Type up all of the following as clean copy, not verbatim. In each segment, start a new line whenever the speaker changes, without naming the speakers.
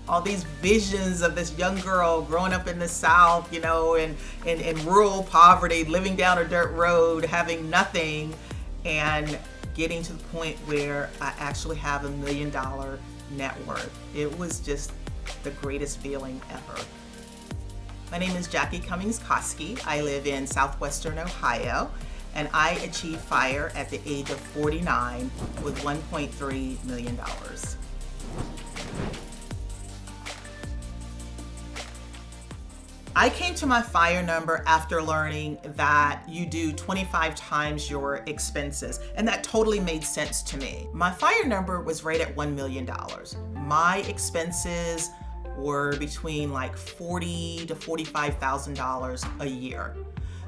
all these visions of this young girl growing up in the South, in rural poverty, living down a dirt road, having nothing, and getting to the point where I actually have $1 million net worth. It was just the greatest feeling ever. My name is Jackie Cummings Koski. I live in southwestern Ohio, and I achieved FIRE at the age of 49 with $1.3 million. I came to my FIRE number after learning that you do 25 times your expenses, and that totally made sense to me. My FIRE number was right at $1 million. My expenses were between like $40,000 to $45,000 a year.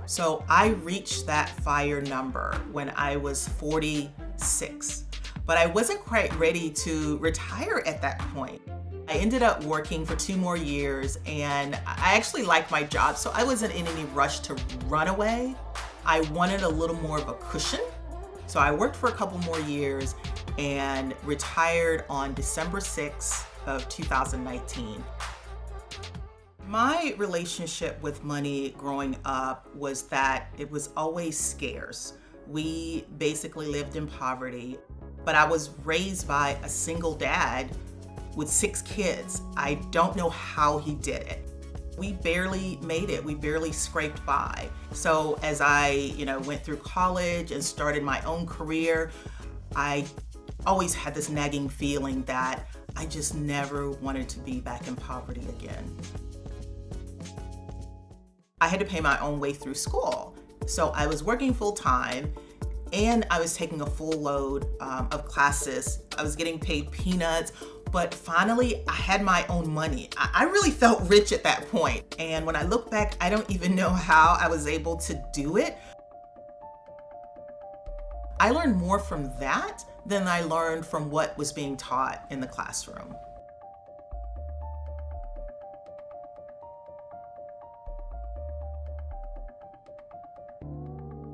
So I reached that FIRE number when I was 46, but I wasn't quite ready to retire at that point. I ended up working for 2 more years, and I actually liked my job, so I wasn't in any rush to run away. I wanted a little more of a cushion, so I worked for a couple more years and retired on December 6th of 2019. My relationship with money growing up was that it was always scarce. We basically lived in poverty, but I was raised by a single dad with 6 kids. I don't know how he did it. We barely made it. We barely scraped by. So as I, went through college and started my own career, I always had this nagging feeling that I just never wanted to be back in poverty again. I had to pay my own way through school. So I was working full time, and I was taking a full load of classes. I was getting paid peanuts, but finally I had my own money. I really felt rich at that point. And when I look back, I don't even know how I was able to do it. I learned more from that than I learned from what was being taught in the classroom.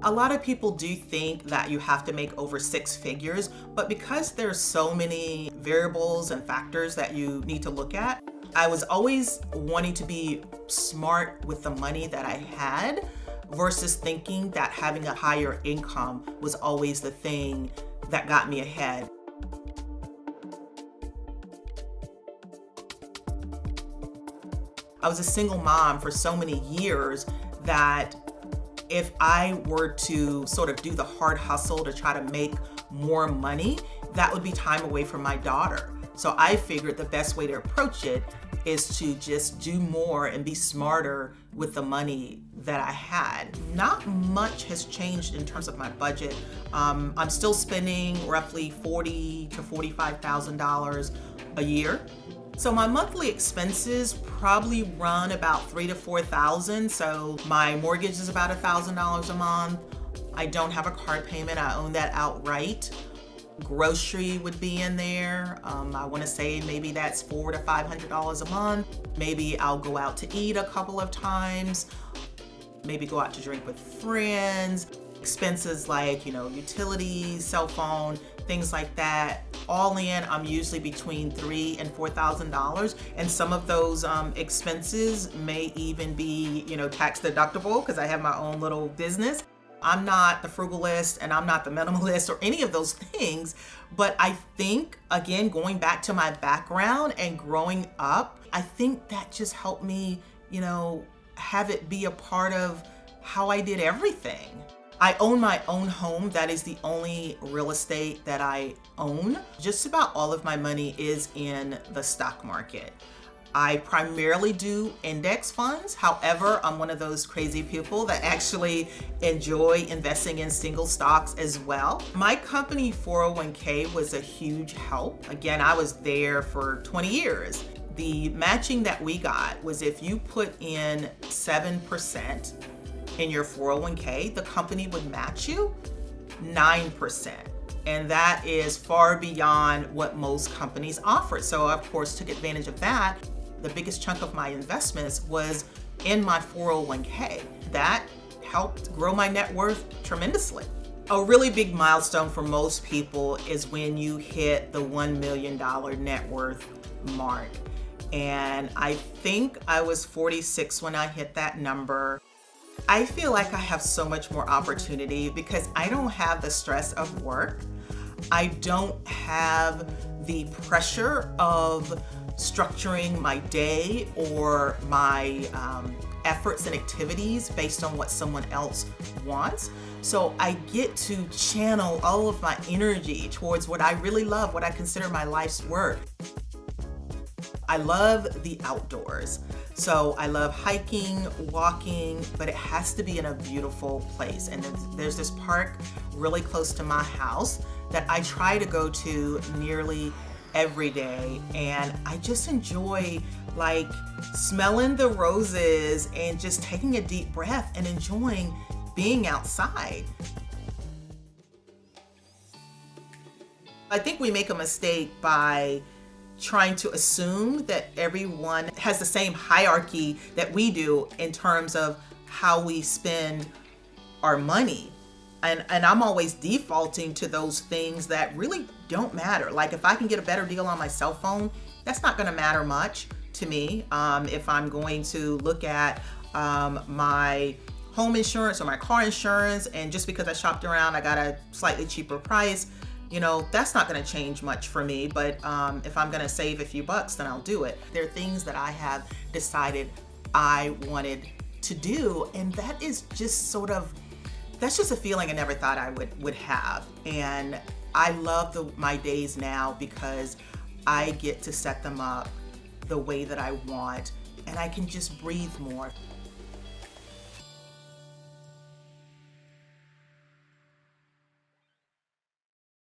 A lot of people do think that you have to make over 6 figures, but because there's so many variables and factors that you need to look at, I was always wanting to be smart with the money that I had versus thinking that having a higher income was always the thing that got me ahead. I was a single mom for so many years that if I were to sort of do the hard hustle to try to make more money, that would be time away from my daughter. So I figured the best way to approach it is to just do more and be smarter with the money that I had. Not much has changed in terms of my budget. I'm still spending roughly $40,000 to $45,000 a year. So my monthly expenses probably run about $3,000 to $4,000. So my mortgage is about $1,000 a month. I don't have a car payment. I own that outright. Grocery would be in there. I want to say maybe that's $400 to $500 a month. Maybe I'll go out to eat a couple of times. Maybe go out to drink with friends. Expenses like, utilities, cell phone, things like that. All in, I'm usually between $3,000 and $4,000, and some of those expenses may even be, tax deductible because I have my own little business. I'm not the frugalist and I'm not the minimalist or any of those things, but I think, again, going back to my background and growing up, I think that just helped me, have it be a part of how I did everything. I own my own home. That is the only real estate that I own. Just about all of my money is in the stock market. I primarily do index funds. However, I'm one of those crazy people that actually enjoy investing in single stocks as well. My company 401k was a huge help. Again, I was there for 20 years. The matching that we got was if you put in 7% in your 401k, the company would match you 9%. And that is far beyond what most companies offer. So of course, took advantage of that. The biggest chunk of my investments was in my 401k. That helped grow my net worth tremendously. A really big milestone for most people is when you hit the $1 million net worth mark. And I think I was 46 when I hit that number. I feel like I have so much more opportunity because I don't have the stress of work. I don't have the pressure of structuring my day or my efforts and activities based on what someone else wants. So I get to channel all of my energy towards what I really love, what I consider my life's work. I love the outdoors. So I love hiking, walking, but it has to be in a beautiful place. And there's this park really close to my house that I try to go to nearly every day. And I just enjoy like smelling the roses and just taking a deep breath and enjoying being outside. I think we make a mistake by trying to assume that everyone has the same hierarchy that we do in terms of how we spend our money. And I'm always defaulting to those things that really don't matter. Like if I can get a better deal on my cell phone, that's not going to matter much to me. If I'm going to look at my home insurance or my car insurance, and just because I shopped around, I got a slightly cheaper price, you know, that's not going to change much for me. But if I'm going to save a few bucks, then I'll do it. There are things that I have decided I wanted to do, and that is just sort of, that's just a feeling I never thought I would have. And I love my days now because I get to set them up the way that I want, and I can just breathe more.